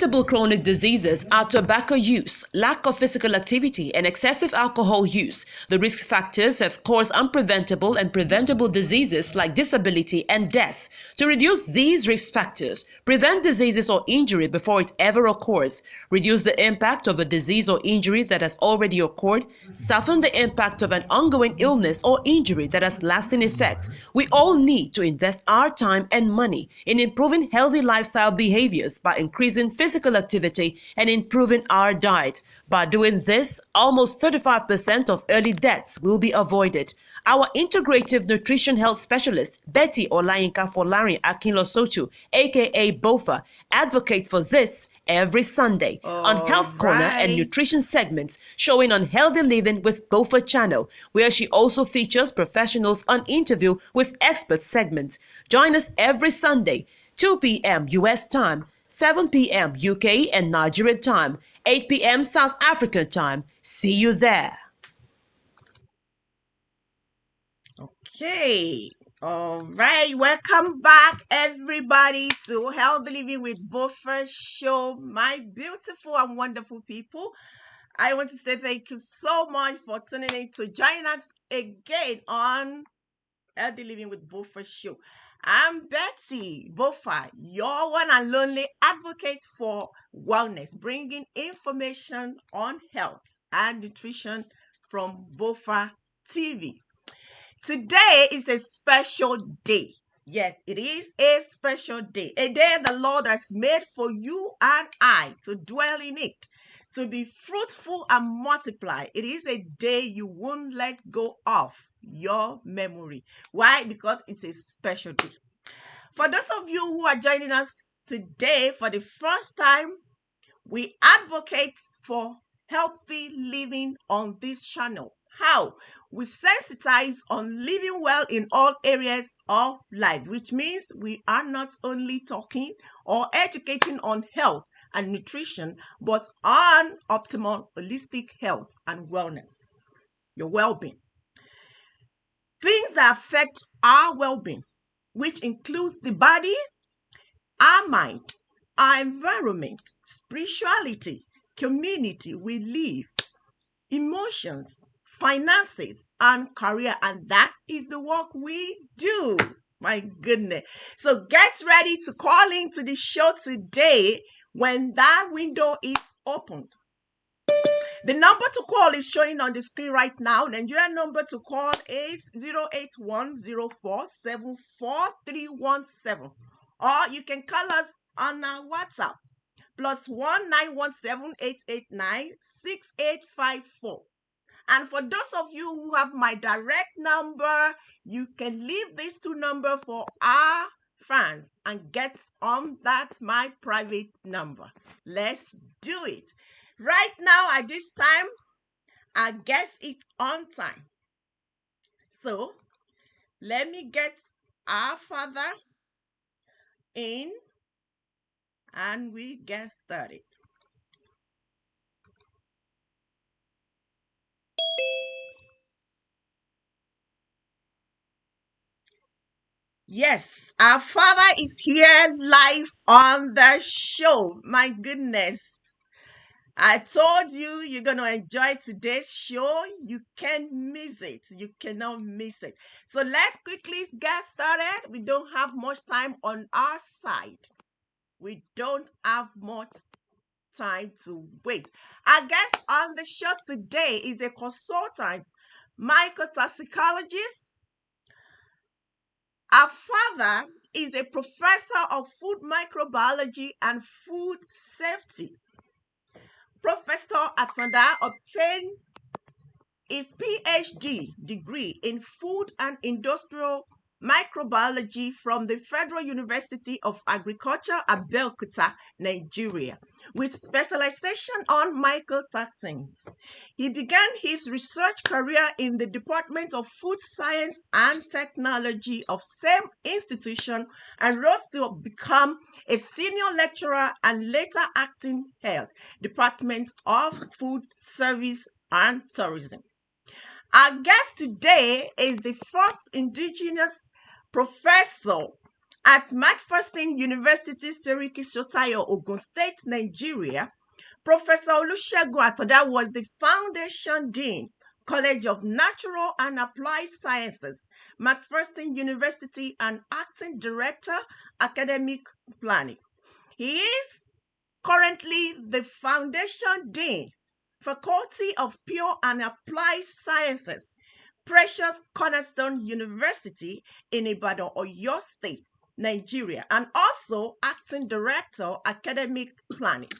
Preventable chronic diseases are tobacco use, lack of physical activity, and excessive alcohol use. The risk factors have caused unpreventable and preventable diseases like disability and death. To reduce these risk factors, prevent diseases or injury before it ever occurs, reduce the impact of a disease or injury that has already occurred, soften the impact of an ongoing illness or injury that has lasting effects. We all need to invest our time and money in improving healthy lifestyle behaviors by increasing physical activity and improving our diet. By doing this, almost 35% of early deaths will be avoided. Our integrative nutrition health specialist, Betty Olayinka Folarin Akinlosotu, aka BOFA, advocates for this every Sunday on Health Corner and Nutrition segments showing on Healthy Living with BOFA channel, where she also features professionals on interview with expert segments. Join us every Sunday, 2 p.m. U.S. time, 7 p.m. UK and Nigeria time, 8 p.m. South African time. See you there. Okay. All right. Welcome back, everybody, to Healthy Living with BOFA show. My beautiful and wonderful people, I want to say thank you so much for tuning in to join us again on Healthy Living with BOFA show. I'm Betty BOFA, your one and lonely advocate for wellness, bringing information on health and nutrition from BOFA TV. Today is a special day. Yes, it is a special day. A day the Lord has made for you and I to dwell in it, to be fruitful and multiply. It is a day you won't let go of your memory. Why? Because it's a special day. For those of you who are joining us today for the first time, we advocate for healthy living on this channel. How? We sensitize on living well in all areas of life, which means we are not only talking or educating on health and nutrition, but on optimal holistic health and wellness, your well-being. Things that affect our well-being, which includes the body, our mind, our environment, spirituality, community we live, emotions, finances, and career. And that is the work we do. My goodness. So get ready to call into the show today when that window is opened. The number to call is showing on the screen right now. Nigerian number to call is 08104744317. Or you can call us on our WhatsApp, +1 917-889-6854. And for those of you who have my direct number, you can leave these two numbers for our fans and get on that my private number. Let's do it. Right now at this time, I guess it's on time. So let me get our father in and we get started. Yes, our father is here live on the show. My goodness. I told you you're going to enjoy today's show. You can't miss it. You cannot miss it. So let's quickly get started. We don't have much time on our side. We don't have much time to wait. Our guest on the show today is a consultant mycotoxicologist. Our father is a professor of food microbiology and food safety. Professor Atanda obtained his PhD degree in food and industrial microbiology from the Federal University of Agriculture, Abeokuta, Nigeria, with specialization on mycotoxins. He began his research career in the Department of Food Science and Technology of same institution and rose to become a senior lecturer and later acting head, Department of Food Service and Tourism. Our guest today is the first indigenous professor At McPherson University, Seriki Sotayo, Ogun State, Nigeria, Professor Olusegun Atanda was the Foundation Dean, College of Natural and Applied Sciences, McPherson University, and Acting Director, Academic Planning. He is currently the Foundation Dean, Faculty of Pure and Applied Sciences, Precious Cornerstone University in Ibadan, Oyo State, Nigeria, and also Acting Director, Academic Planning.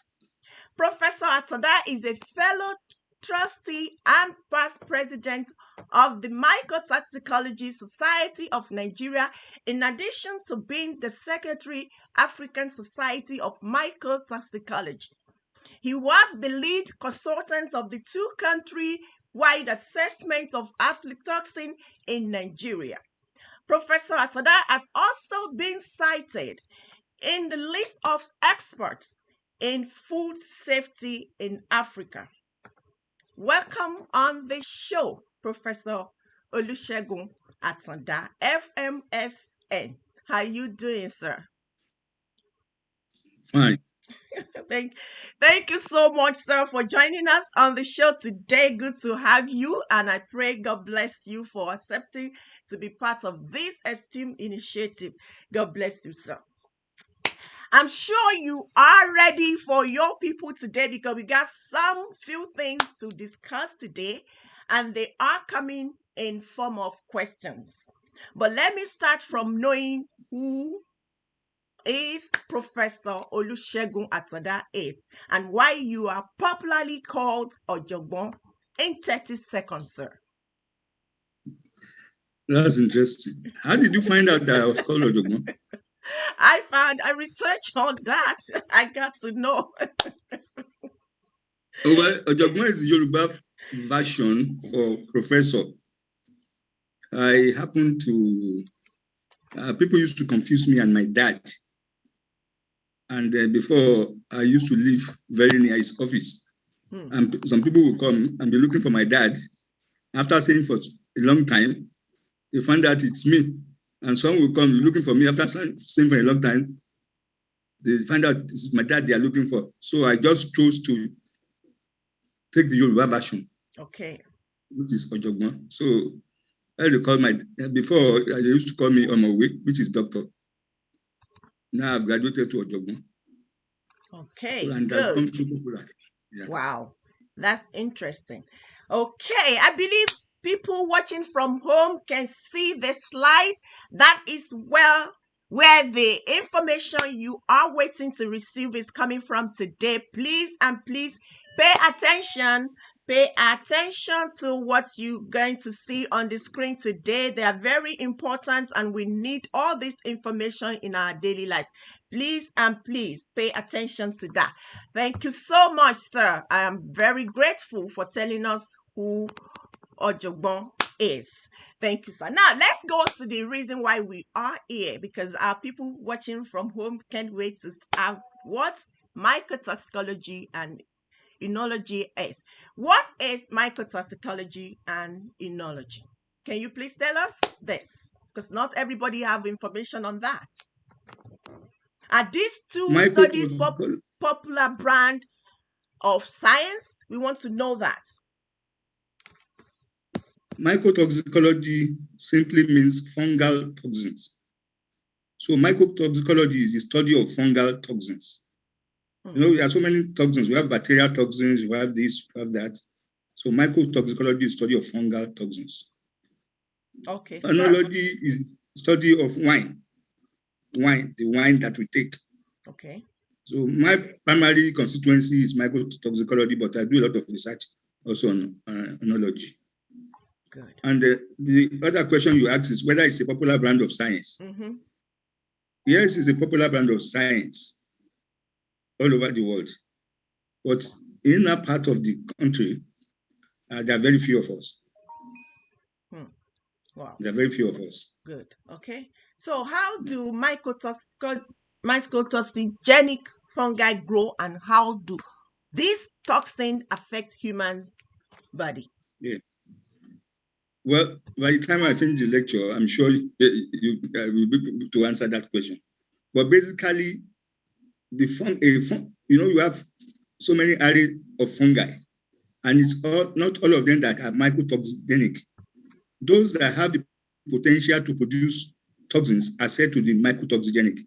Professor Atanda is a fellow trustee and past president of the Mycotoxicology Society of Nigeria, in addition to being the secretary, African Society of Mycotoxicology. He was the lead consultant of the two-country-wide assessment of aflatoxin in Nigeria. Professor Atanda has also been cited in the list of experts in food safety in Africa. Welcome on the show, Professor Olusegun Atanda, FMSN. How you doing, sir? Fine. Thank you so much, sir, for joining us on the show today. Good to have you, and I pray God bless you for accepting to be part of this esteemed initiative. God bless you, sir. I'm sure you are ready for your people today because we got some few things to discuss today, and they are coming in form of questions. But let me start from knowing who is Professor Olusegun Atanda is and why you are popularly called Ojogbon in 30 seconds, sir. That's interesting. How did you find out that I was called Ojogbon? I researched on that. I got to know. Well, Ojogbon is the Yoruba version for professor. I happen to, people used to confuse me and my dad. And before, I used to live very near his office. And some people would come and be looking for my dad. After saying for a long time, they find out it's me. And some will come looking for me after saying for a long time. They find out it's my dad they are looking for. So I just chose to take the Yoruba version. Okay. Which is Ojogbon. So I call before they used to call me Omowe, which is doctor. Now I've graduated to Ojogbon. Okay, so, and good. I've become so popular. Yeah. Wow, that's interesting. Okay, I believe people watching from home can see the slide. That is where the information you are waiting to receive is coming from today. Please pay attention. Pay attention to what you're going to see on the screen today. They are very important and we need all this information in our daily life. Please pay attention to that. Thank you so much, sir. I am very grateful for telling us who Ojogbon is. Thank you, sir. Now, let's go to the reason why we are here, because our people watching from home can't wait to have what mycotoxicology and oenology is. What is mycotoxicology and oenology? Can you please tell us this? Because not everybody have information on that. Are these two studies popular brand of science? We want to know that. Mycotoxicology simply means fungal toxins. So mycotoxicology is the study of fungal toxins. You know, there are so many toxins. We have bacterial toxins, we have this, we have that. So mycotoxicology is study of fungal toxins. Okay. Oenology is study of wine, the wine that we take. Okay. So my primary constituency is mycotoxicology, but I do a lot of research also on oenology. Good. And the other question you asked is whether it's a popular brand of science. Yes, it's a popular brand of science all over the world. But in that part of the country, there are very few of us. Wow. There are very few of us. Good. Okay. So how do mycotoxigenic fungi grow, and how do these toxins affect human body? Yeah. Well, by the time I finish the lecture, I'm sure you will be able to answer that question. But basically, the you have so many array of fungi, and it's not all of them that are mycotoxigenic. Those that have the potential to produce toxins are said to be mycotoxigenic.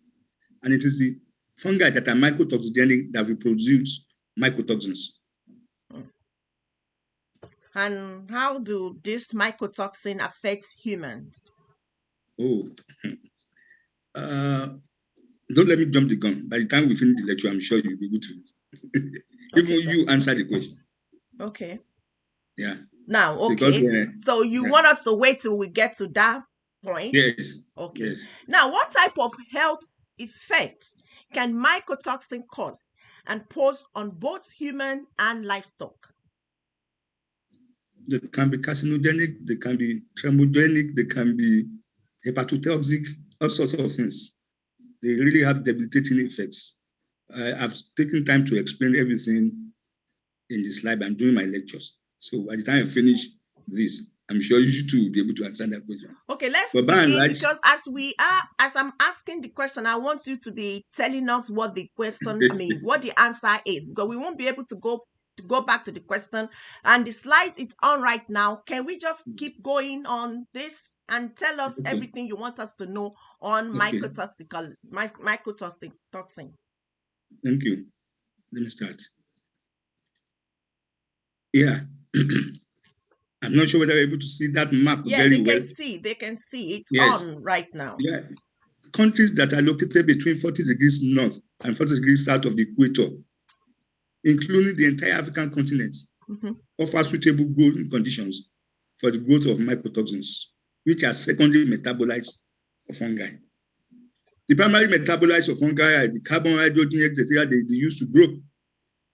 And it is the fungi that are mycotoxigenic that will produce mycotoxins. And how do this mycotoxin affect humans? Oh, don't let me jump the gun. By the time we finish the lecture, I'm sure you'll be able to. Even you answer the question. Okay. Yeah. Now, okay. Because, so you want us to wait till we get to that point? Yes. Okay. Yes. Now, what type of health effects can mycotoxin cause and pose on both human and livestock? They can be carcinogenic, they can be thermogenic, they can be hepatotoxic, all sorts of things. They really have debilitating effects. I've taken time to explain everything in this slide and during my lectures. So by the time I finish this, I'm sure you two will be able to answer that question. Okay, let's begin, because as I'm asking the question, I want you to be telling us what the question, what the answer is, because we won't be able to go back to the question. And the slide is on right now. Can we just keep going on this and tell us everything you want us to know on mycotoxin? Thank you. Let me start. Yeah. I'm not sure whether you're able to see that map very well. They can see. It's on right now. Yeah. Countries that are located between 40 degrees north and 40 degrees south of the equator, including the entire African continent, offer suitable growing conditions for the growth of mycotoxins, which are secondary metabolites of fungi. The primary metabolites of fungi are the carbon, hydrogen, etc. they use to grow.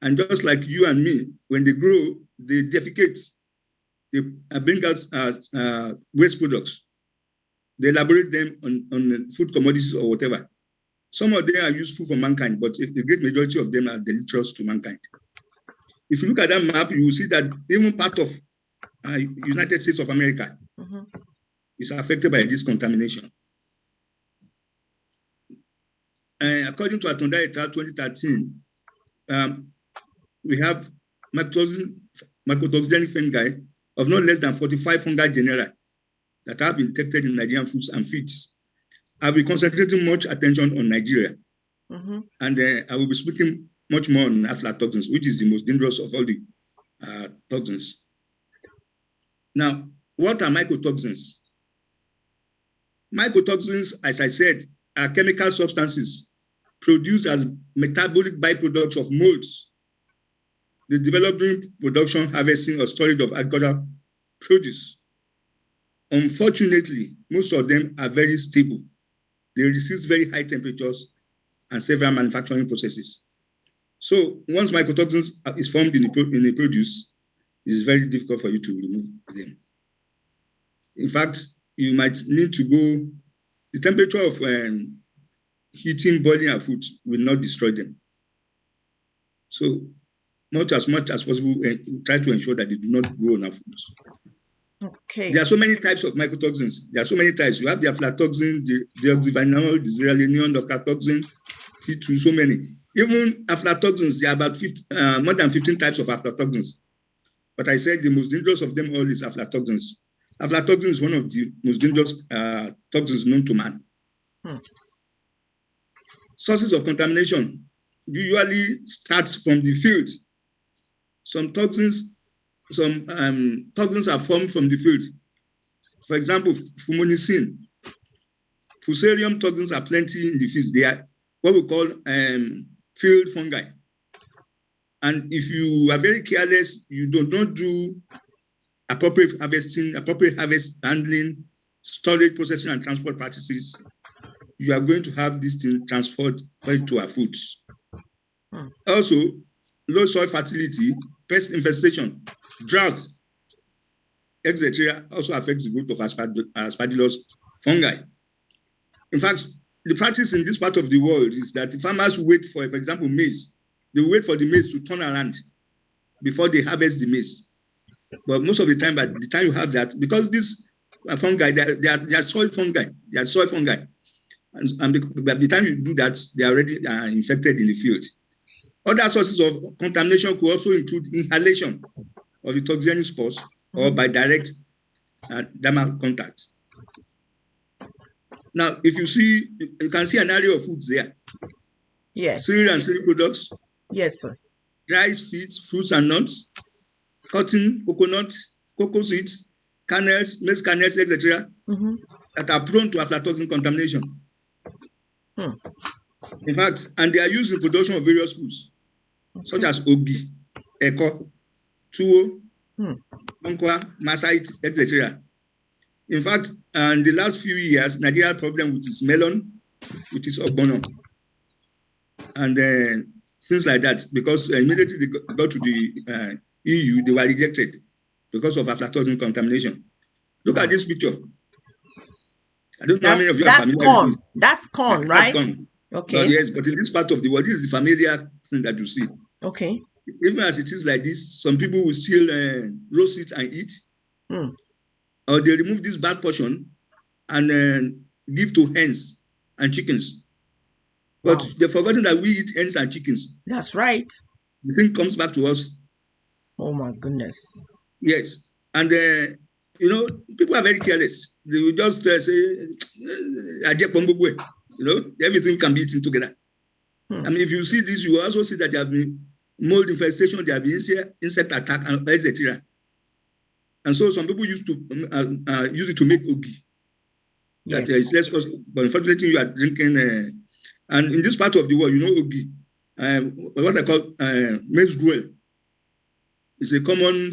And just like you and me, when they grow, they defecate. They bring out waste products. They elaborate them on food commodities or whatever. Some of them are useful for mankind, but the great majority of them are deleterious to mankind. If you look at that map, you will see that even part of United States of America is affected by this contamination. According to Atanda et al. 2013, we have mycotoxigenic fungi of not less than 45 fungi genera that have been detected in Nigerian foods and feeds. I'll be concentrating much attention on Nigeria. And I will be speaking much more on aflatoxins, which is the most dangerous of all the toxins. Now, what are mycotoxins? Mycotoxins, as I said, are chemical substances produced as metabolic byproducts of molds. They develop during production, harvesting, or storage of agricultural produce. Unfortunately, most of them are very stable. They resist very high temperatures and several manufacturing processes. So once mycotoxins is formed in the produce, it's very difficult for you to remove them. In fact, you might need to go, the temperature of heating, boiling our food will not destroy them. So much as possible, try to ensure that they do not grow on our foods. Okay. There are so many types of mycotoxins. There are so many types. You have the aflatoxin, the deoxyvinyl, the zearalenone, the octatoxin, T2, so many. Even aflatoxins, there are about more than 15 types of aflatoxins. But I said the most dangerous of them all is aflatoxins. Aflatoxin is one of the most dangerous toxins known to man. Sources of contamination usually starts from the field. Some toxins are formed from the field. For example, fumonisin. Fusarium toxins are plenty in the field. They are what we call field fungi. And if you are very careless, you do not do appropriate harvesting, appropriate harvest handling, storage, processing, and transport practices, you are going to have this thing transferred to our foods. Also, low soil fertility, pest infestation, drought, etc. also affects the growth of aspergillus fungi. In fact, the practice in this part of the world is that the farmers wait for example, maize. They wait for the maize to turn around before they harvest the maize. But most of the time, by the time you have that, because these fungi, they are soil fungi. They are soil fungi. And by the time you do that, they are already infected in the field. Other sources of contamination could also include inhalation of the toxigenic spores or by direct dermal contact. Now, if you see, you can see an area of foods there. Yes. Cereal and cereal products. Yes, sir. Dry seeds, fruits and nuts, cotton, coconut, cocoa seeds, kernels, maize kernels, etc., that are prone to aflatoxin contamination. In fact, and they are used in production of various foods, such as ogi, eko, tuwo, ankwa, masait, etc. In fact, in the last few years, Nigeria problem with its melon, with its ogbono, and things like that, because immediately they got to the EU, they were rejected because of aflatoxin contamination. Look at this picture. I don't know how many of you are familiar with it. That's corn, right? That's corn. Okay. But yes, but in this part of the world, this is the familiar thing that you see. Okay. Even as it is like this, some people will still roast it and eat. Or they remove this bad portion and give to hens and chickens. But they've forgotten that we eat hens and chickens. That's right. The thing comes back to us. Oh my goodness. Yes. And people are very careless. They will just say, everything can be eaten together. I mean, if you see this, you also see that there have been mold infestation, there have been insect attack, and etc. And so some people used to use it to make ogi. Yes. That is less costly. But unfortunately, you are drinking, and in this part of the world, ogi, what I call maize gruel, is a common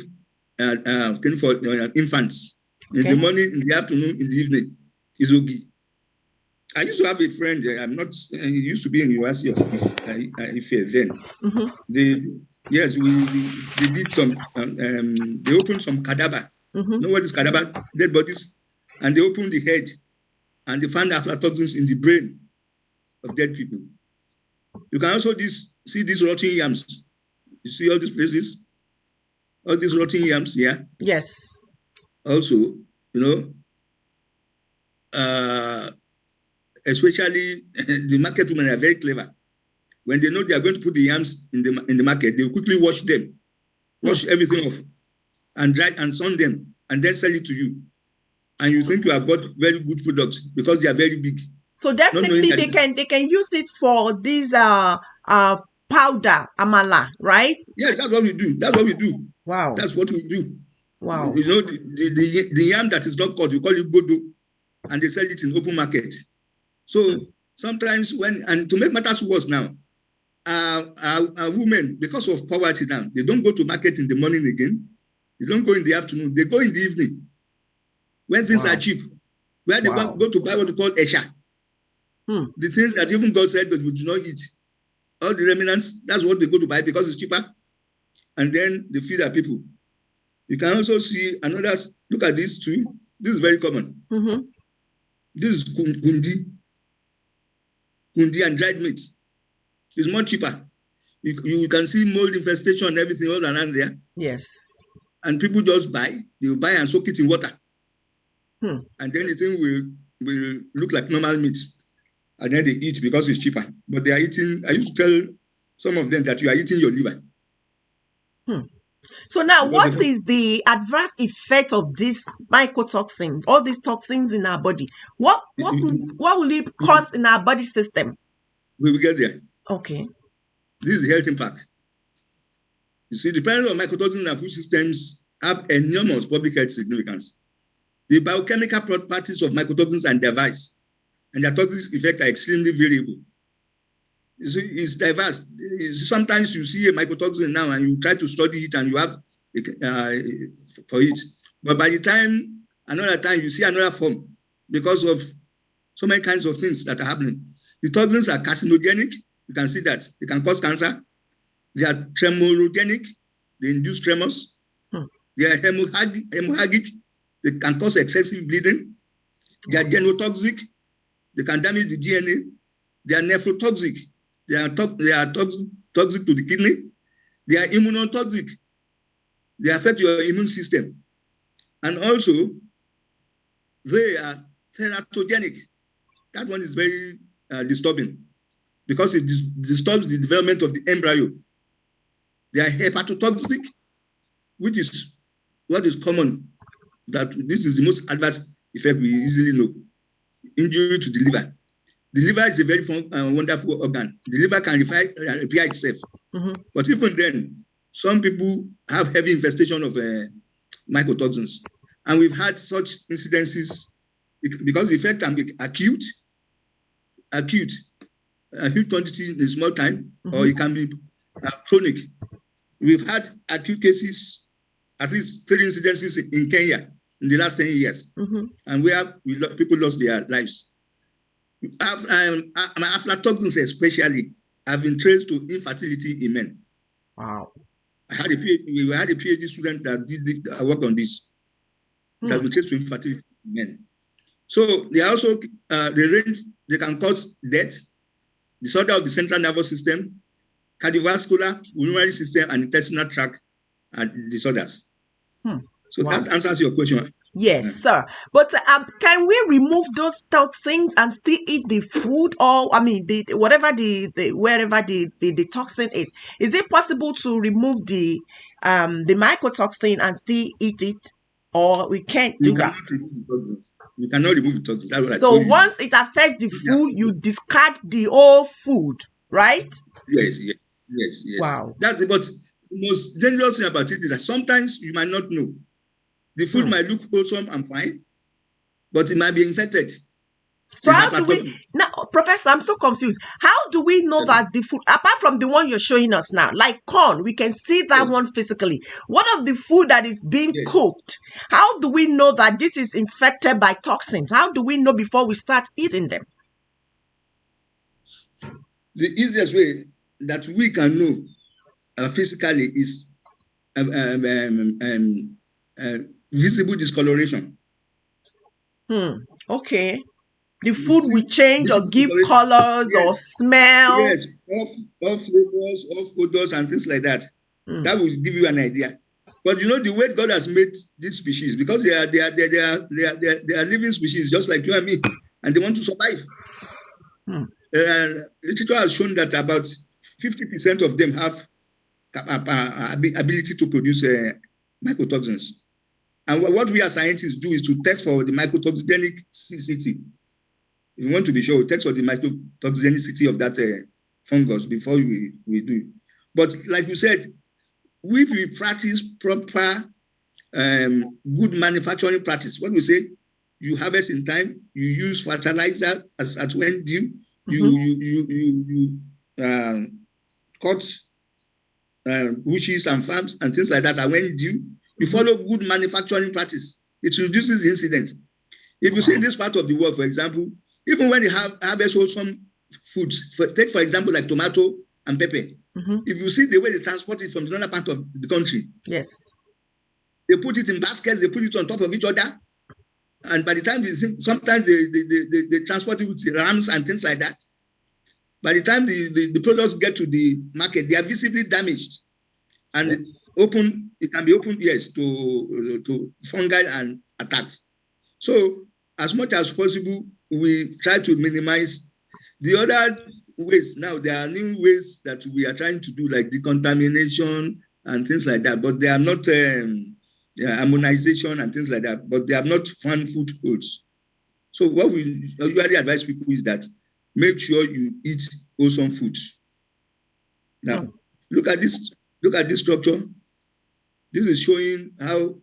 thing for infants. In the morning, in the afternoon, in the evening, is ogi. I used to have a friend. He used to be in the University of Ife then. They did some. They opened some cadaver. You know what is cadaver? Dead bodies, and they opened the head, and they found aflatoxins in the brain of dead people. You can also see these rotting yams. You see all these places, all these rotting yams here. Yes. Also, especially the market women are very clever. When they know they are going to put the yams in the market, they will quickly wash them, wash everything off, and dry and sun them, and then sell it to you. And you think you have got very good products because they are very big. So definitely they can use it for this powder amala, right? Yes, that's what we do. That's what we do. Wow. That's what we do. Wow. The yam that is not called, we call it bodo, and they sell it in open market. So sometimes and to make matters worse now, women, because of poverty now, they don't go to market in the morning again. They don't go in the afternoon. They go in the evening when things are cheap, where they go to buy what we call esha. The things that even God said that we do not eat. All the remnants, that's what they go to buy because it's cheaper. And then they feed their people. You can also see another, look at this too. This is very common. This is kundi and dried meat. It's much cheaper. You can see mold infestation and everything all around there. Yes. And people just buy. They will buy and soak it in water. And then the thing will look like normal meat. And then they eat because it's cheaper. But they are eating, I used to tell some of them that you are eating your liver. So now, what is the adverse effect of this mycotoxin, all these toxins in our body? What will it cause in our body system? We will get there. Okay. This is the health impact. You see, the presence of mycotoxins in our food systems have enormous public health significance. The biochemical properties of mycotoxins and device and their toxic effects are extremely variable. You see, it's diverse. Sometimes you see a mycotoxin now and you try to study it and you have for it. But by the time, another time, you see another form because of so many kinds of things that are happening. The toxins are carcinogenic. You can see that. They can cause cancer. They are tremorogenic. They induce tremors. They are hemorrhagic. They can cause excessive bleeding. They are genotoxic. They can damage the DNA. They are nephrotoxic. They are toxic to the kidney. They are immunotoxic. They affect your immune system. And also, they are teratogenic. That one is very disturbing because it disturbs the development of the embryo. They are hepatotoxic, which is what is common. That this is the most adverse effect we easily know. Injury to the liver. The liver is a very wonderful organ. The liver can repair itself. But even then, some people have heavy infestation of mycotoxins. And we've had such incidences because the effect can be acute quantity in a small time, or it can be chronic. We've had acute cases, at least 3 incidences in Kenya in the last 10 years, and people lost their lives. Aflatoxins especially have been traced to infertility in men. Wow. We had a PhD student that did work on this. That will traced to infertility in men. So they also they can cause death, disorder of the central nervous system, cardiovascular, urinary system, and intestinal tract disorders. So that answers your question. Yes, sir. But can we remove those toxins and still eat the food, or wherever the toxin is? Is it possible to remove the mycotoxin and still eat it, or we can't do that? We cannot remove the toxins. That's what I so told you. Once it affects the food, you discard the whole food, right? Yes. Wow. That's it. But the most dangerous thing about it is that sometimes you might not know. The food might look wholesome and fine, but it might be infected. So how do we now, Professor? I'm so confused. How do we know that the food, apart from the one you're showing us now, like corn, we can see that one physically. What of the food that is being cooked? How do we know that this is infected by toxins? How do we know before we start eating them? The easiest way that we can know physically is visible discoloration. Okay. The food will change or give colors or smell. Yes, off flavors, off odors, and things like that. That will give you an idea. But you know the way God has made these species, because they are living species just like you and me, and they want to survive. Literature has shown that about 50% of them have ability to produce mycotoxins. And what we as scientists do is to test for the mycotoxigenic. If you want to be sure, we test for the mycotoxigenic of that fungus before we do. But like you said, if we practice proper good manufacturing practice, what we say, you harvest in time, you use fertilizer at when due, you cut bushes and farms and things like that are when due. You follow good manufacturing practice. It reduces the incidence. If you see in this part of the world, for example, even when they harvest wholesome foods, take for example like tomato and pepper. If you see the way they transport it from the other part of the country, yes, they put it in baskets, they put it on top of each other, and by the time sometimes they transport it with rams and things like that. By the time the products get to the market, they are visibly damaged, and it can be open, yes, to fungi and attacks. So as much as possible, we try to minimize. The other ways now, there are new ways that we are trying to do, like decontamination and things like that, but they are not ammonization and things like that, but they are not found footholds. So what we usually advise people is that make sure you eat wholesome food. Now, look at this structure. This is showing how,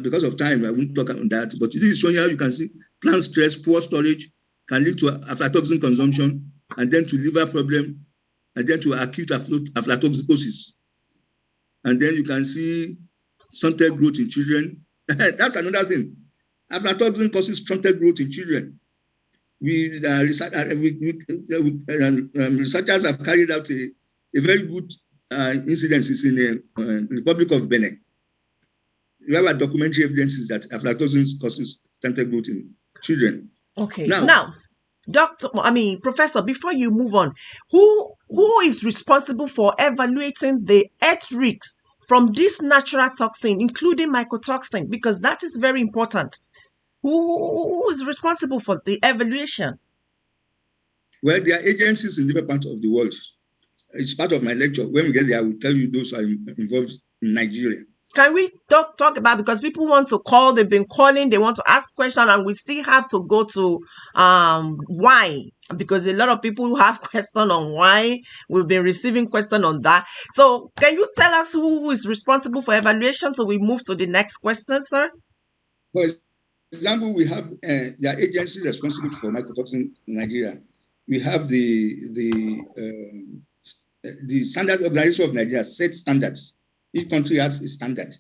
because of time, I won't talk on that, but this is showing how you can see plant stress, poor storage can lead to aflatoxin consumption, and then to liver problem, and then to acute aflatoxicosis. And then you can see stunted growth in children. That's another thing. Aflatoxin causes stunted growth in children. Researchers have carried out a very good incidences in the Republic of Benin. We have documentary evidences that aflatoxins causes stunted growth in children. Okay. Now, Professor, before you move on, who is responsible for evaluating the health risks from this natural toxin, including mycotoxin, because that is very important. Who is responsible for the evaluation? Well, there are agencies in different parts of the world. It's part of my lecture. When we get there, I will tell you those are involved in Nigeria. Can we talk about, because people want to call, they've been calling, they want to ask questions, and we still have to go to why, because a lot of people who have questions on why, we've been receiving questions on that. So can you tell us who is responsible for evaluation, so we move to the next question, sir? For example, we have there are agencies responsible for mycotoxin in Nigeria. We have the Standard Organization of Nigeria set standards. Each country has a standard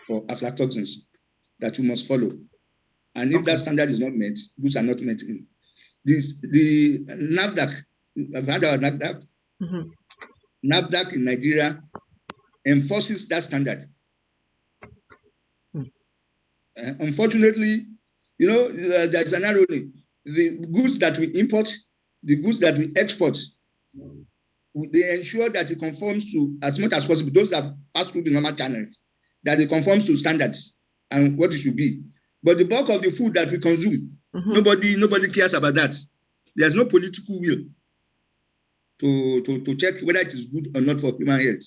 for aflatoxins that you must follow. And if that standard is not met, goods are not met in. The NAFDAC, I've heard about NAFDAC. NAFDAC in Nigeria enforces that standard. Unfortunately, there's an irony. The goods that we import, the goods that we export, they ensure that it conforms to, as much as possible, those that pass through the normal channels, that it conforms to standards and what it should be. But the bulk of the food that we consume, nobody cares about that. There's no political will to check whether it is good or not for human health.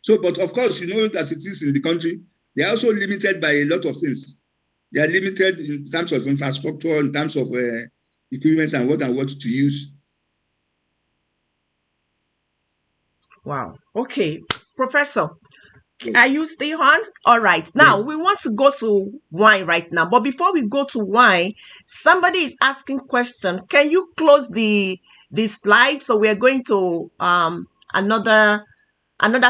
So, but of course, as it is in the country, they are also limited by a lot of things. They are limited in terms of infrastructure, in terms of equipment and what to use. Wow. Okay. Professor, are you still on? All right. Now, we want to go to wine right now. But before we go to wine, somebody is asking question. Can you close the slide? So we're going to another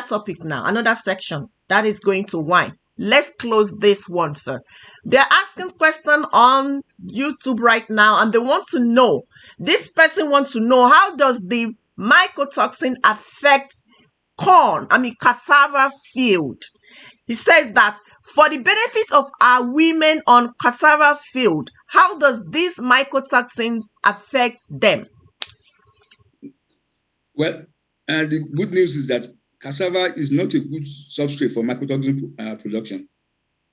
topic now, another section that is going to wine. Let's close this one, sir. They're asking question on YouTube right now, and they want to know, this person wants to know, how does the mycotoxin affect cassava field? He says that for the benefit of our women on cassava field, how does these mycotoxins affect them? Well, the good news is that cassava is not a good substrate for mycotoxin production.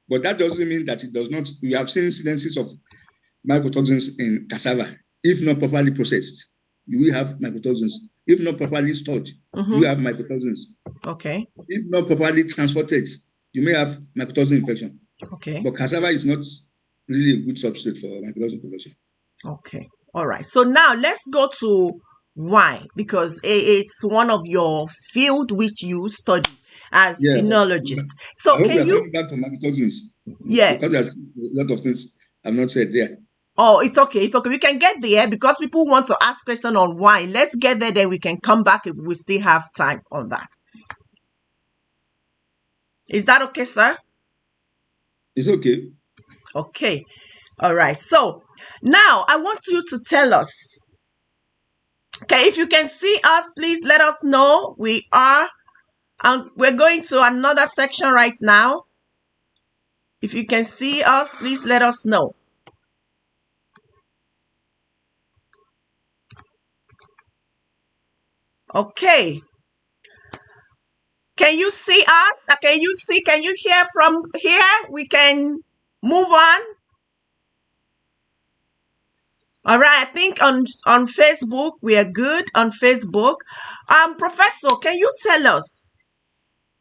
But that doesn't mean that it does not. We have seen incidences of mycotoxins in cassava. If not properly processed, you will have mycotoxins. If not properly stored, you have mycotoxins. Okay. If not properly transported, you may have mycotoxin infection. Okay. But cassava is not really a good substrate for mycotoxin production. Okay. All right. So now let's go to why, because it's one of your field which you study as oenologist. So can you back to mycotoxins? Yeah. Because there's a lot of things I've not said there. Oh, it's okay. It's okay. We can get there because people want to ask questions on why. Let's get there, then we can come back if we still have time on that. Is that okay, sir? It's okay. Okay. All right. So now I want you to tell us. Okay, if you can see us, please let us know. We're going to another section right now. If you can see us, please let us know. Okay. Can you see us? Can you hear from here? We can move on. All right, I think on Facebook, we are good on Facebook. Professor, can you tell us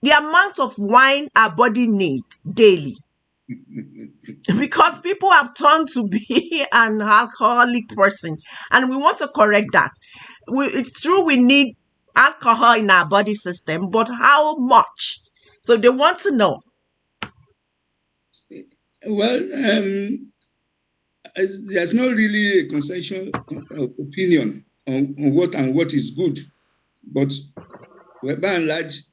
the amount of wine our body needs daily? Because people have turned to be an alcoholic person, and we want to correct that. It's true we need alcohol in our body system, but how much? So they want to know. Well, there's not really a consensus of opinion on what is good, but by and large,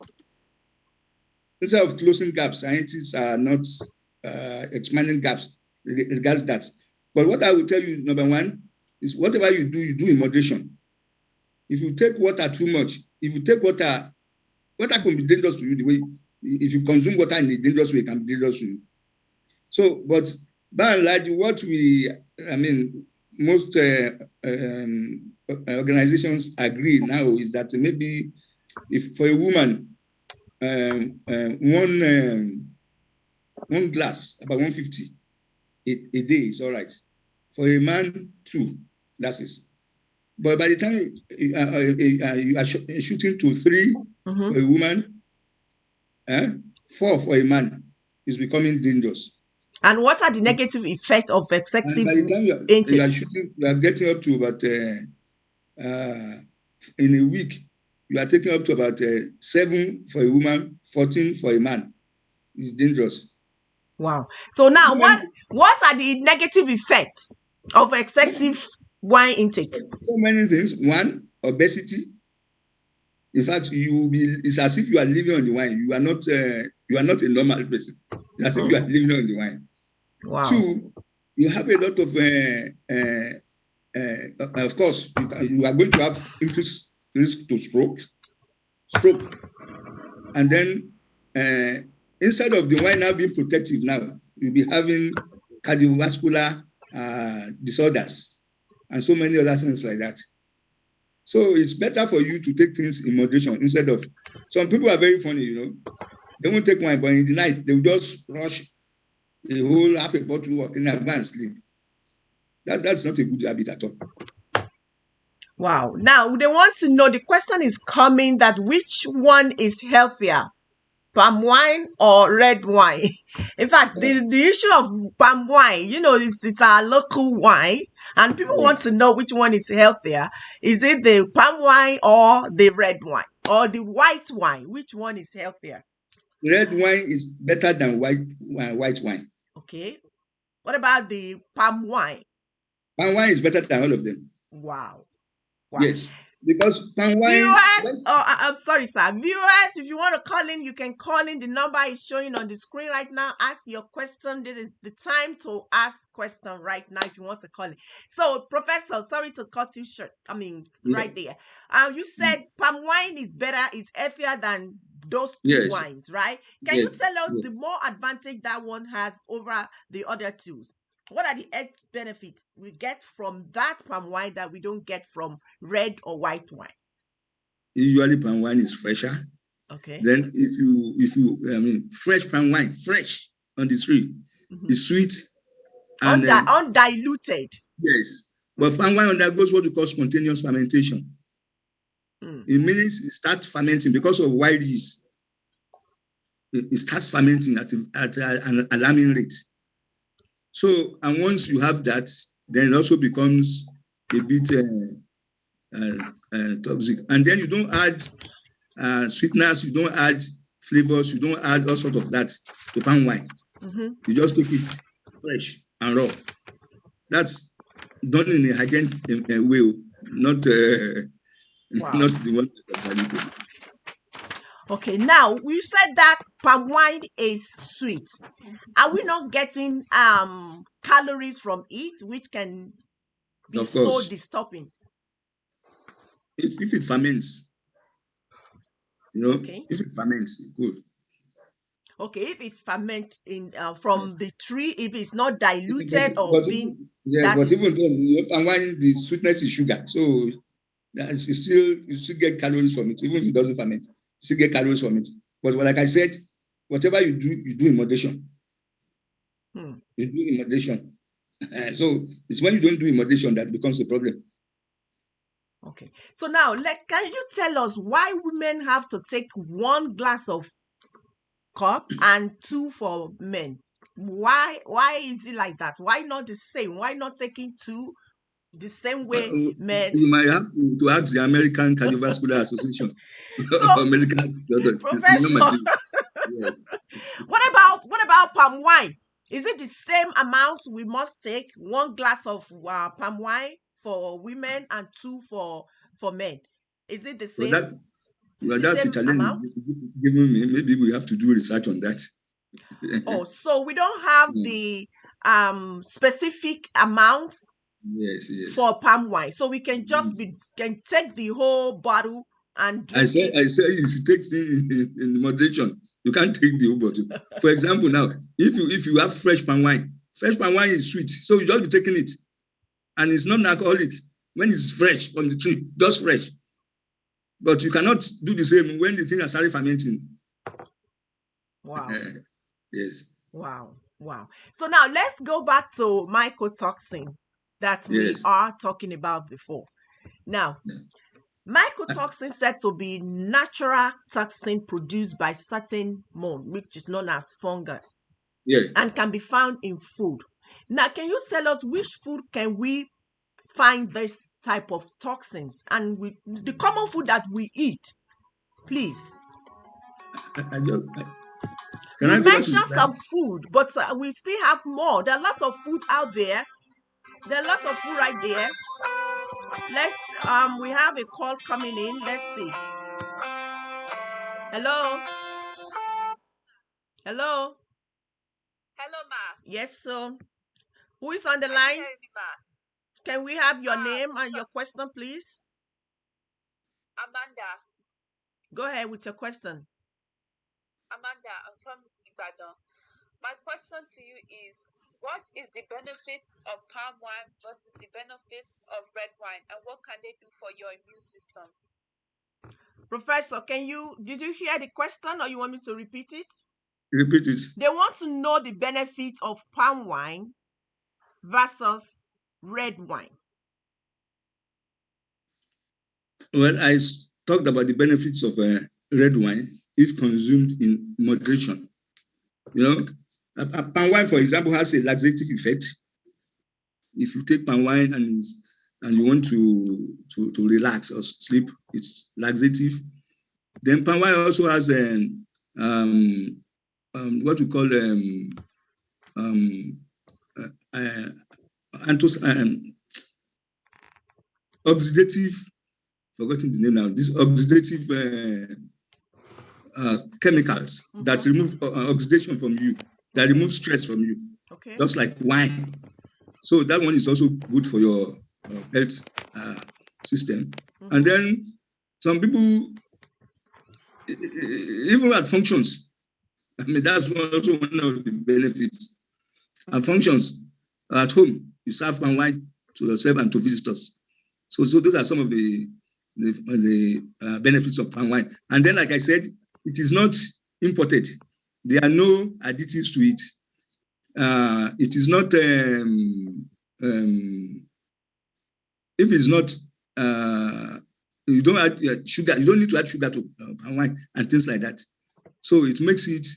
instead of closing gaps, scientists are not expanding gaps regards that. But what I will tell you, number one, is whatever you do in moderation. If you take water too much, if you take water can be dangerous to you. The way if you consume water in a dangerous way, it can be dangerous to you. So, but by and large, most organizations agree now is that maybe if for a woman, one glass, about 150 a day is all right. For a man, 2 glasses. But by the time you are shooting to 3 for a woman, 4 for a man, is becoming dangerous. And what are the negative effects of excessive and by the time intake? you are shooting, you are getting up to about in a week, you are taking up to about 7 for a woman, 14 for a man. It's dangerous. Wow. So now, what are the negative effects of excessive wine intake? So many things. 1, obesity. In fact, it's as if you are living on the wine. You are not a normal person. It's as if you are living on the wine. Wow. 2, you have a lot of course, you are going to have increased risk to stroke. And then instead of the wine now being protective now, you'll be having cardiovascular disorders and so many other things like that. So it's better for you to take things in moderation instead of, some people are very funny, you know. They won't take wine, but in the night, they'll just rush a whole half a bottle in advance sleep. That's not a good habit at all. Wow. Now, they want to know, the question is coming that which one is healthier, palm wine or red wine? In fact, the issue of palm wine, you know, it's our local wine, and people want to know which one is healthier. Is it the palm wine or the red wine or the white wine? Which one is healthier? Red wine is better than white wine. Okay. What about the palm wine? Palm wine is better than all of them. Wow. Yes, because palm wine. Viewers, I'm sorry, sir. Viewers, if you want to call in, you can call in. The number is showing on the screen right now. Ask your question. This is the time to ask question right now if you want to call in. So, Professor, sorry to cut you short. Right there. You said palm wine is better, is healthier than those 2 wines, right? Can you tell us the more advantage that one has over the other 2? What are the health benefits we get from that palm wine that we don't get from red or white wine? Usually palm wine is fresher. Okay. Then if you fresh palm wine, fresh on the tree, is sweet and undiluted. Yes. But palm wine undergoes what we call spontaneous fermentation. In minutes, it starts fermenting because of wild yeast. It starts fermenting at an alarming rate. So, and once you have that, then it also becomes a bit toxic. And then you don't add sweeteners, you don't add flavors, you don't add all sorts of that to palm wine. You just take it fresh and raw. That's done in a hygienic way, not the one that's diluted. Okay, now you said that palm wine is sweet. Are we not getting calories from it, which can be so disturbing? If it ferments, if it ferments, it's good. Okay, if it's ferment from the tree, if it's not diluted but even then, palm wine, the sweetness is sugar, so you still get calories from it, even if it doesn't ferment. You still get calories from it. But like I said, whatever you do in moderation. You do in moderation. So it's when you don't do in moderation that becomes the problem. Okay. So now, can you tell us why women have to take 1 glass of cup and 2 for men? Why is it like that? Why not the same? Why not taking 2 the same way men? You might have to ask the American Cardiovascular Association. So, American Professor, what about palm wine? Is it the same amount we must take? 1 glass of palm wine for women and 2 for men. Is it the same? That's a challenge given me. Maybe we have to do research on that. So we don't have the specific amounts for palm wine. So we can just can take the whole bottle and drink it. I say if you take things in moderation, you can't take the whole bottle. For example, now, if you have fresh palm wine is sweet, so you just be taking it. And it's not alcoholic when it's fresh on the tree, just fresh. But you cannot do the same when the thing has started fermenting. Wow. Yes. Wow. Wow. So now let's go back to mycotoxin that we Yes. are talking about before. Now, Yeah. mycotoxin said to be natural toxin produced by certain mold, which is known as fungi, Yeah. and can be found in food. Now, can you tell us which food can we find this type of toxins, and the common food that we eat, please? Can You I go back to the mentioned slide? some food, but we still have more. There are lots of food out there. There are lots of food right there. Let's we have a call coming in. Let's see. Hello. Hello. Hello, ma. Yes, so who is on the Are you line? hearing me, ma? Can we have your name and So your question, please? Amanda, Go ahead with your question. I'm from Ibadan. My question to you is, what is the benefits of palm wine versus the benefits of red wine, and what can they do for your immune system? Professor, did you hear the question, or you want me to repeat it? Repeat it. They want to know the benefits of palm wine versus red wine. Well, talked about the benefits of red wine if consumed in moderation. You know, palm wine, for example, has a laxative effect. If you take palm wine and you want to relax or sleep, it's laxative. Then palm wine also has what we call oxidative, forgetting the name now, these oxidative chemicals that remove oxidation from you, that remove stress from you, just like wine. So that one is also good for your health system. And then some people, even at functions, I mean, that's also one of the benefits. And functions at home, you serve palm wine to yourself and to visitors. So those are some of the benefits of palm wine. And then, like I said, it is not imported. There are no additives to it. It is not, if it's not, you don't add sugar, you don't need to add sugar to palm wine and things like that. So it makes it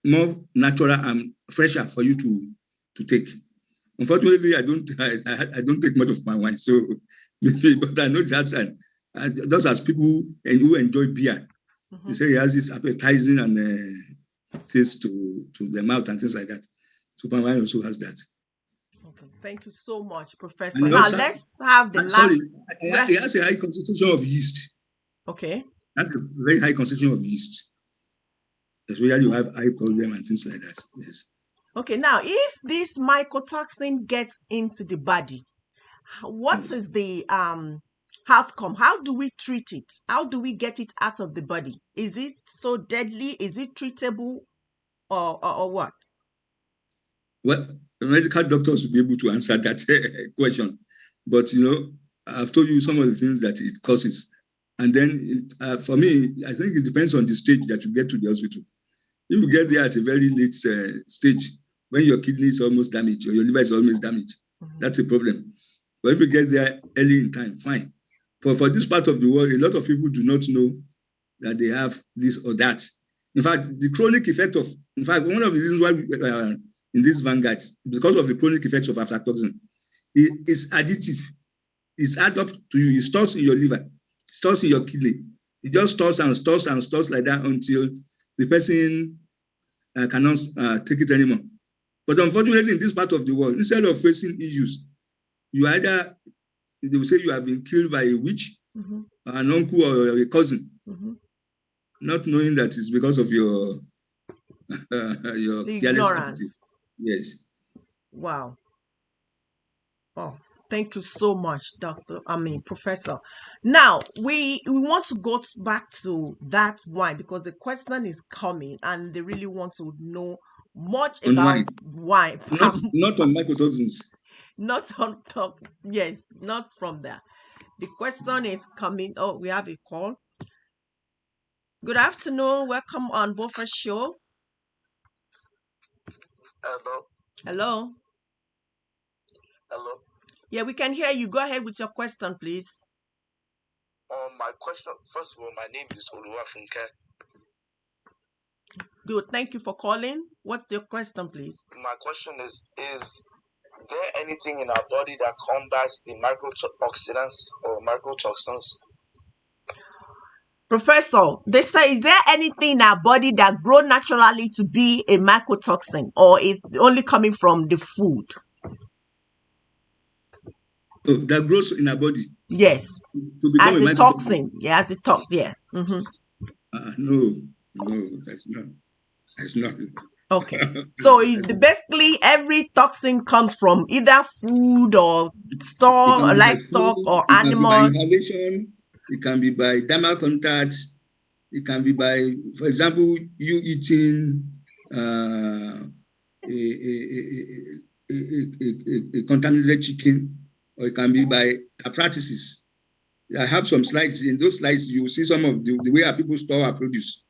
more natural and fresher for you to take. Unfortunately, I don't take much of palm wine, so but I know that just as people who enjoy beer, they say it has this appetizing and taste to the mouth and things like that. So palm wine also has that. Okay, thank you so much, Professor. And Now also, let's have the last. Sorry, it has a high concentration of yeast. Okay. That's a very high concentration of yeast. Especially you have eye problem and things like that. Yes. Okay, now if this mycotoxin gets into the body, what is the outcome? How do we treat it? How do we get it out of the body? Is it so deadly? Is it treatable, or what? Well, medical doctors will be able to answer that question. But I've told you some of the things that it causes. And then for me, I think it depends on the stage that you get to the hospital. If you get there at a very late stage, when your kidney is almost damaged or your liver is almost damaged, that's a problem. But if you get there early in time, fine. But for this part of the world, a lot of people do not know that they have this or that. In fact, the chronic effect of, one of the reasons why in this vanguard, because of the chronic effects of aflatoxin, it's additive. It's add up to you. It stores in your liver, it stores in your kidney. It just stores and stores and stores like that until the person cannot take it anymore. But unfortunately, in this part of the world, instead of facing issues, they will say you have been killed by a witch, an uncle or a cousin, not knowing that it's because of your careless attitude. Yes. Wow. Oh, thank you so much, Professor. Now we want to go back to that wine because the question is coming and they really want to know much about wine. Not on mycotoxins. Not on top. Yes, not from there. The question is coming. Oh, we have a call. Good afternoon. Welcome on Boffer Show. Hello. Hello. Hello. Yeah, we can hear you. Go ahead with your question, please. My question, first of all, my name is Olusegun. Good. Thank you for calling. What's your question, please? My question is there anything in our body that combats the mycotoxins or mycotoxins? Professor, they say, is there anything in our body that grow naturally to be a mycotoxin, or is it only coming from the food? Oh, that grows in our body Yes. to become As a a mycotoxin. toxin. Yeah, as a toxin. Yeah. No, that's not. Okay. So basically, every toxin comes from either food or It can store, be by livestock, food, or it can be by animals. inhalation, it can be by dermal contact, it can be by, for example, you eating a contaminated chicken, or it can be by practices. I have some slides. In those slides, you will see some of the way our people store our produce.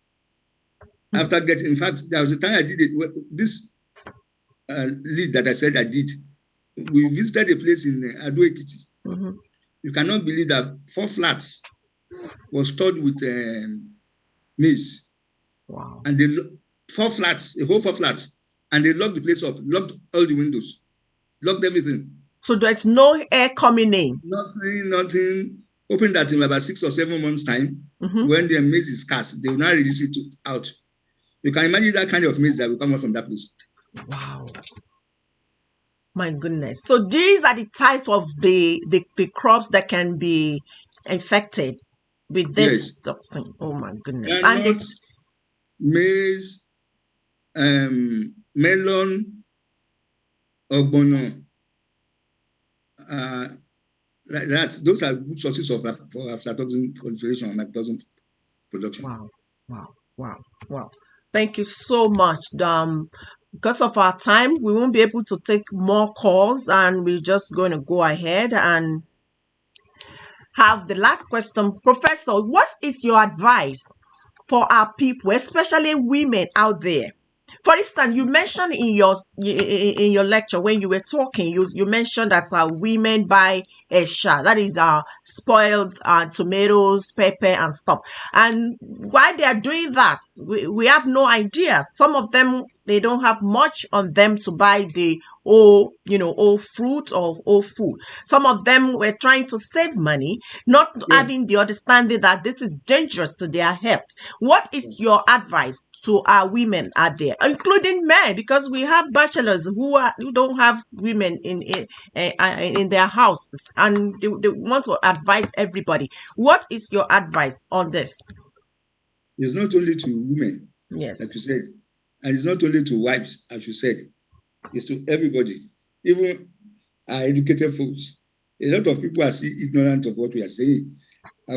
After getting, in fact, there was a time I did it. This lead that I said I did. We visited a place in Ado-Ekiti. You cannot believe that 4 flats was stored with maize. Wow. And they 4 flats, a whole 4 flats, and they locked the place up, locked all the windows, locked everything. So there's no air coming in. Nothing. Hoping that in about 6 or 7 months' time, when the maize is scarce, they will not release it out. You can imagine that kind of maize that will come out from that place. Wow. My goodness. So these are the types of the crops that can be infected with this toxin. Oh my goodness. And maize, melon, ogbono, like that. Those are good sources of aflatoxin proliferation and mycotoxin production. Wow. Thank you so much. Because of our time, we won't be able to take more calls, and we're just going to go ahead and have the last question. Professor, what is your advice for our people, especially women out there? For instance, you mentioned in your lecture when you were talking, you mentioned that women buy that is spoiled tomatoes, pepper, and stuff. And why they are doing that, we have no idea. Some of them, they don't have much on them to buy the old fruit or old food. Some of them were trying to save money, not having the understanding that this is dangerous to their health. What is your advice to our women out there, including men, because we have bachelors who don't have women in their houses, and they want to advise everybody. What is your advice on this? It's not only to women, yes, like you said, and it's not only to wives, as you said. It's to everybody, even our educated folks. A lot of people are still ignorant of what we are saying.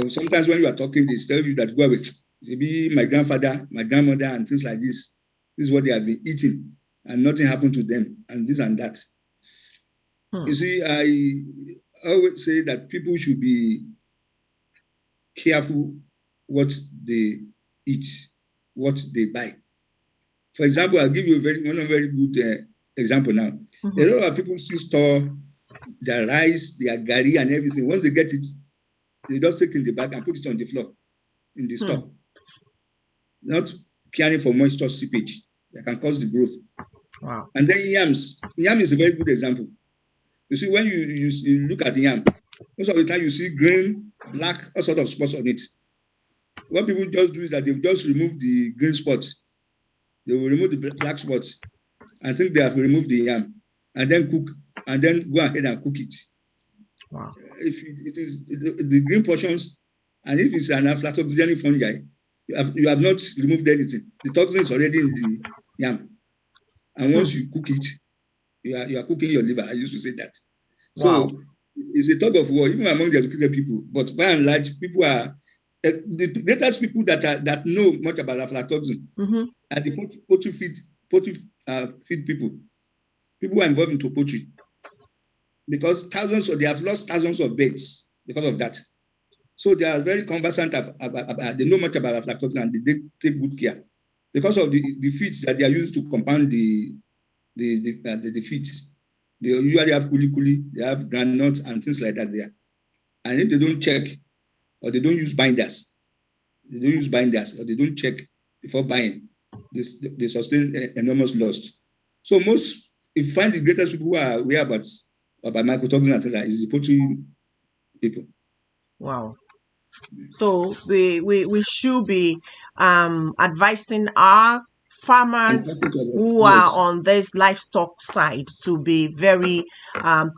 Sometimes when you are talking, they tell you that go away. Maybe my grandfather, my grandmother, and things like this. This is what they have been eating, and nothing happened to them, and this and that. You see, I always say that people should be careful what they eat, what they buy. For example, I'll give you one very good example now. A lot of people still store their rice, their gari, and everything. Once they get it, they just take it in the bag and put it on the floor in the store. Not caring for moisture seepage that can cause the growth. Wow. And then yams. Yam is a very good example. You see, when you look at yam, most of the time you see green, black, all sorts of spots on it. What people just do is that they just remove the green spots. They will remove the black spots and think they have removed the yam, and then cook, and then go ahead and cook it. Wow. If it is the green portions, and if it's an aflatoxigenic fungi, you have not removed anything. The toxin is already in the yam, and once you cook it, you are cooking your liver. I used to say that. So it's a tug of war, even among the educated people. But by and large, people are the greatest people that know much about aflatoxin are the poultry feed people. People who are involved into poultry, because they have lost thousands of birds because of that. So they are very conversant about they know much about aflatoxin and they take good care because of the feeds that they are used to compound the feeds. They usually have kuli, they have granules and things like that there. And if they don't check or they don't use binders, or they don't check before buying, they sustain enormous loss. So if you find the greatest people who are aware about mycotoxins and things like that is the poultry people. Wow. So we should be advising our farmers who are on this livestock side to be very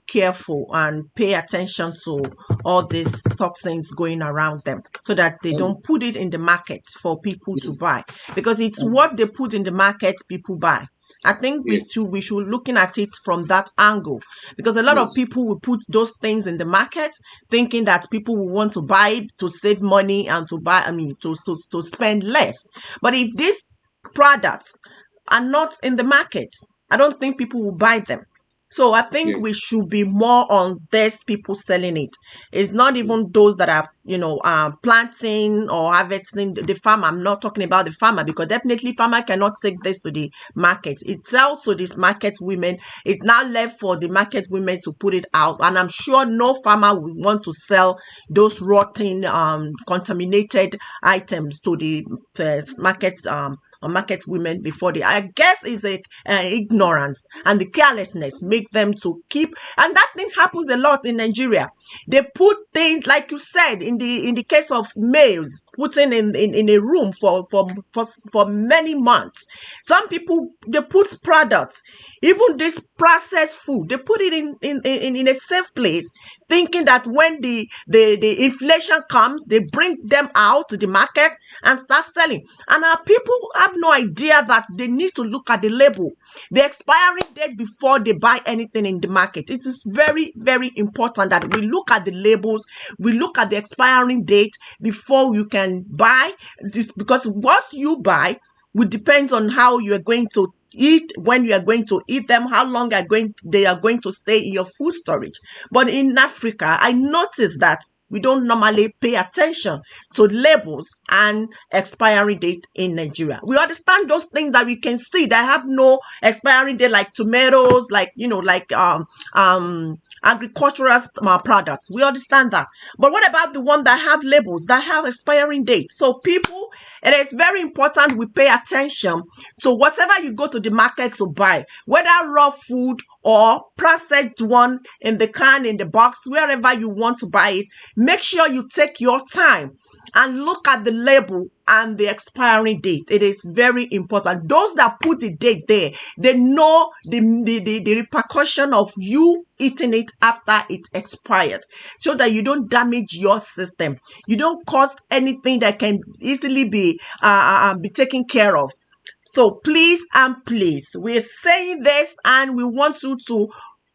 careful and pay attention to all these toxins going around them so that they don't put it in the market for people to buy, because it's what they put in the market people buy. I think we should looking at it from that angle, because a lot of people will put those things in the market thinking that people will want to buy it to save money and to spend less. But if these products are not in the market, I don't think people will buy them. So I think we should be more on these people selling it. It's not even those that are, planting or harvesting the farmer. I'm not talking about the farmer, because definitely farmer cannot take this to the market. It's out to these market women. It's now left for the market women to put it out. And I'm sure no farmer would want to sell those rotten, contaminated items to the market women before they. I guess is a ignorance and the carelessness make them to keep, and that thing happens a lot in Nigeria. They put things, like you said, in the case of maize, putting in a room for many months. Some people, they put products, even this processed food, they put it in a safe place, thinking that when the inflation comes, they bring them out to the market and start selling. And our people have no idea that they need to look at the label, the expiry date, before they buy anything in the market. It is very, very important that we look at the labels, we look at the expiring date before you can buy this, because what you buy will depend on how you are going to eat, when you are going to eat them, how long they are going to stay in your food storage. But in Africa, I noticed that we don't normally pay attention to labels and expiry date in Nigeria. We understand those things that we can see that have no expiry date, like tomatoes, like agricultural products. We understand that. But what about the one that have labels that have expiring date? So people, it is very important we pay attention to whatever you go to the market to buy, whether raw food or processed one in the can, in the box, wherever you want to buy it. Make sure you take your time and look at the label and the expiry date. It is very important. Those that put the date there, they know the repercussion of you eating it after it expired, so that you don't damage your system. You don't cause anything that can easily be taken care of. So please and please, we're saying this, and we want you to,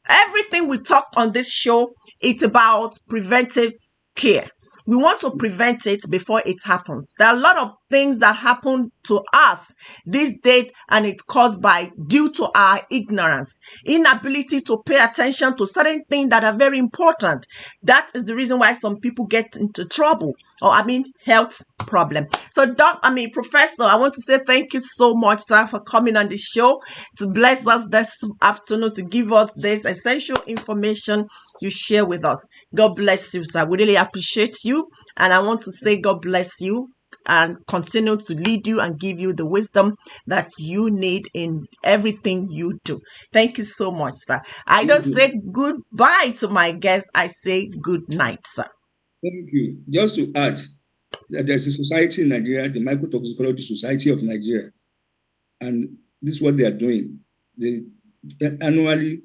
everything we talk on this show, it's about preventive care. We want to prevent it before it happens. There are a lot of things that happen to us this day, and it's caused due to our ignorance, inability to pay attention to certain things that are very important. That is the reason why some people get into trouble, or health problem. So, Professor, I want to say thank you so much, sir, for coming on the show to bless us this afternoon, to give us this essential information you share with us. God bless you, sir. We really appreciate you. And I want to say God bless you and continue to lead you and give you the wisdom that you need in everything you do. Thank you so much, sir. I don't say goodbye to my guests. I say good night, sir. Thank you. Just to add, that there's a society in Nigeria, the Mycotoxicology Society of Nigeria. And this is what they are doing. Annually,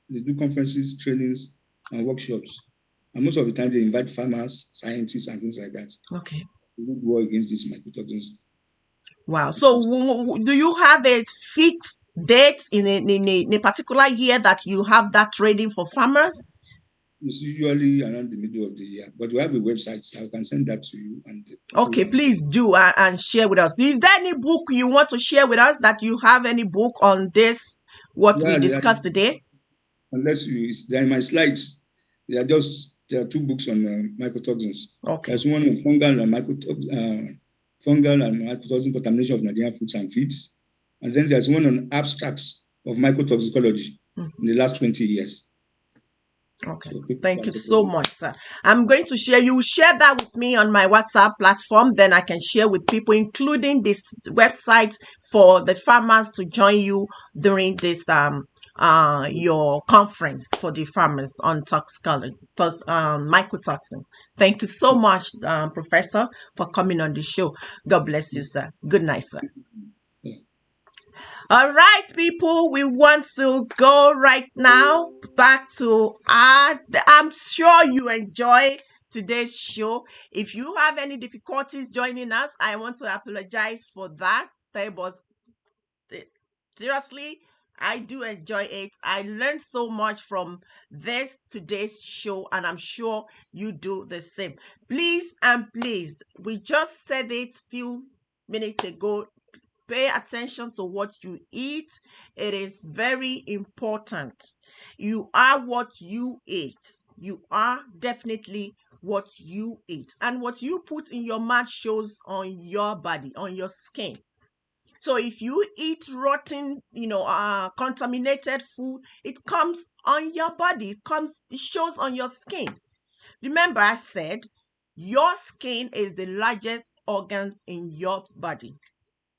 they do conferences, trainings, and workshops. And most of the time, they invite farmers, scientists, and things like that. Okay. To war against these mycotoxins. Wow. So, do you have a fixed date in a particular year that you have that training for farmers? It's usually around the middle of the year, but we have a website, so I can send that to you. Okay, please do and share with us. Is there any book you want to share with us, that you have any book on this, what we discussed today? Unless they're in my slides. They are just there are 2 books on mycotoxins. Okay. There's one on fungal and mycotoxin contamination of Nigerian foods and feeds. And then there's one on abstracts of mycotoxicology in the last 20 years. Okay. Thank you so much, sir. I'm going to share, you share that with me on my WhatsApp platform, then I can share with people, including this website for the farmers to join you during this your conference for the farmers on toxicology, mycotoxin. Thank you so much, Professor, for coming on the show. God bless you, sir. Good night, sir. All right, people, we want to go right now back to I'm sure you enjoy today's show. If you have any difficulties joining us, I want to apologize for that. But seriously, I do enjoy it. I learned so much from today's show, and I'm sure you do the same. Please and please, we just said it a few minutes ago. Pay attention to what you eat. It is very important. You are what you eat. You are definitely what you eat. And what you put in your mouth shows on your body, on your skin. So if you eat rotten, contaminated food, it comes on your body. It shows on your skin. Remember, I said your skin is the largest organ in your body.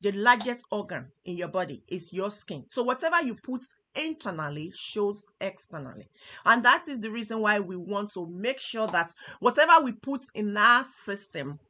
The largest organ in your body is your skin. So whatever you put internally shows externally. And that is the reason why we want to make sure that whatever we put in our system,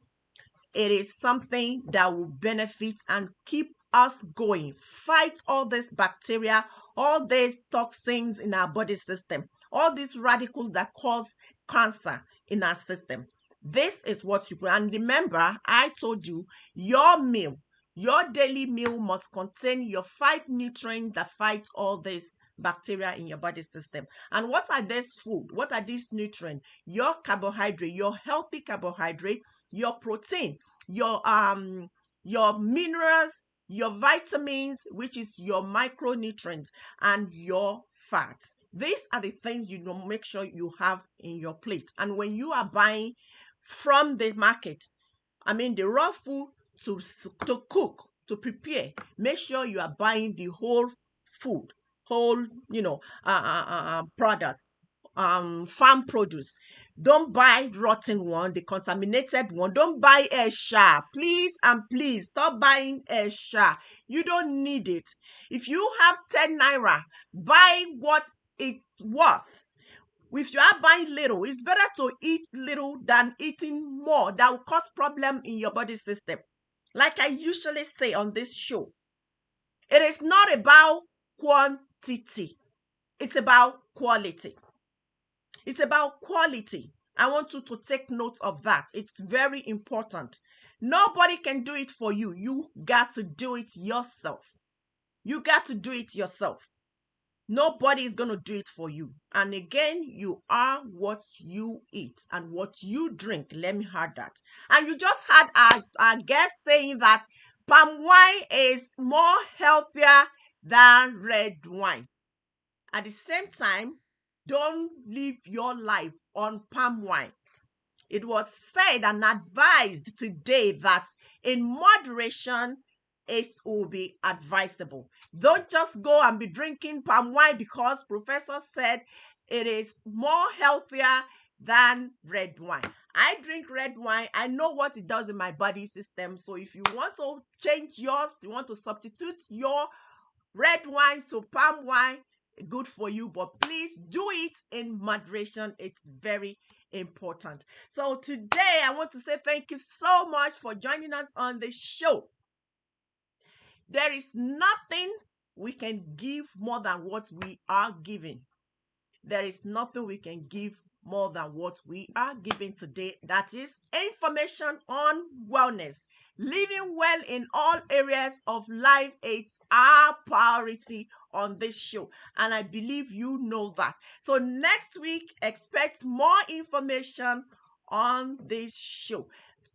it is something that will benefit and keep us going, fight all this bacteria, all these toxins in our body system, all these radicals that cause cancer in our system. This is what you put. And remember, I told you, your daily meal must contain your 5 nutrients that fight all this bacteria in your body system. And what are these food? What are these nutrients? Your carbohydrate, your healthy carbohydrate, your protein, your minerals, your vitamins, which is your micronutrients, and your fats. These are the things you know, make sure you have in your plate. And when you are buying from the market, the raw food to cook, to prepare, make sure you are buying the whole food, whole products, farm produce. Don't buy rotten one, the contaminated one. Don't buy Esha. Please and please stop buying Esha. You don't need it. If you have 10 naira, buy what it's worth. If you are buying little, it's better to eat little than eating more. That will cause problem in your body system. Like I usually say on this show, it is not about quantity. It's about quality. It's about quality. I want you to take note of that. It's very important. Nobody can do it for you. You got to do it yourself. You got to do it yourself. Nobody is going to do it for you. And again, you are what you eat and what you drink. Let me hear that. And you just had our guest saying that palm wine is more healthier than red wine. At the same time, don't live your life on palm wine. It was said and advised today that in moderation, it will be advisable. Don't just go and be drinking palm wine because Professor said it is more healthier than red wine. I drink red wine. I know what it does in my body system. So if you want to change yours, you want to substitute your red wine to palm wine, good for you, but please do it in moderation. It's very important. So today I want to say thank you so much for joining us on the show. There is nothing we can give more than what we are giving. There is nothing we can give more than what we are giving today. That is information on wellness. Living well in all areas of life is our priority on this show. And I believe you know that. So next week, expect more information on this show.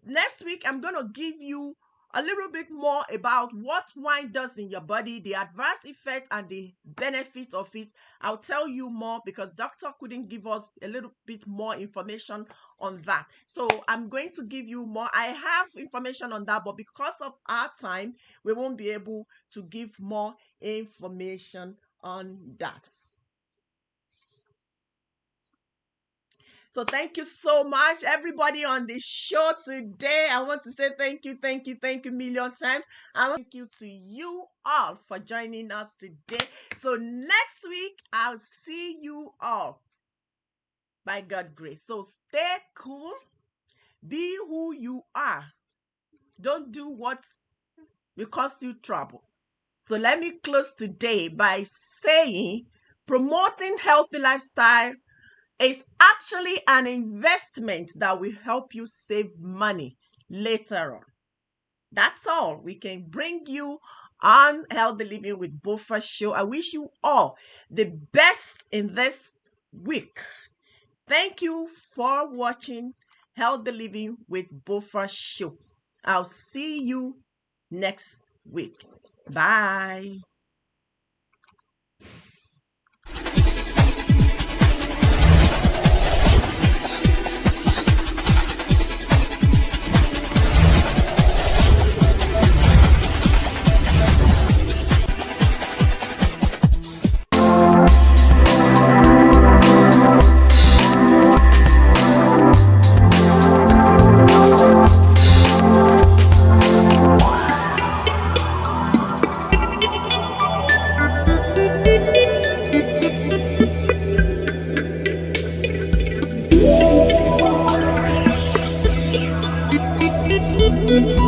Next week, I'm going to give you a little bit more about what wine does in your body, the adverse effects and the benefits of it. I'll tell you more because doctor couldn't give us a little bit more information on that. So I'm going to give you more. I have information on that, but because of our time, we won't be able to give more information on that. So thank you so much, everybody on the show today. I want to say thank you million times. I want to thank you to you all for joining us today. So next week, I'll see you all by God's grace. So stay cool. Be who you are. Don't do what will cause you trouble. So let me close today by saying promoting healthy lifestyle is actually an investment that will help you save money later on. That's all we can bring you on Healthy Living with Bofa Show. I wish you all the best in this week. Thank you for watching Healthy Living with Bofa Show. I'll see you next week. Bye. Thank you.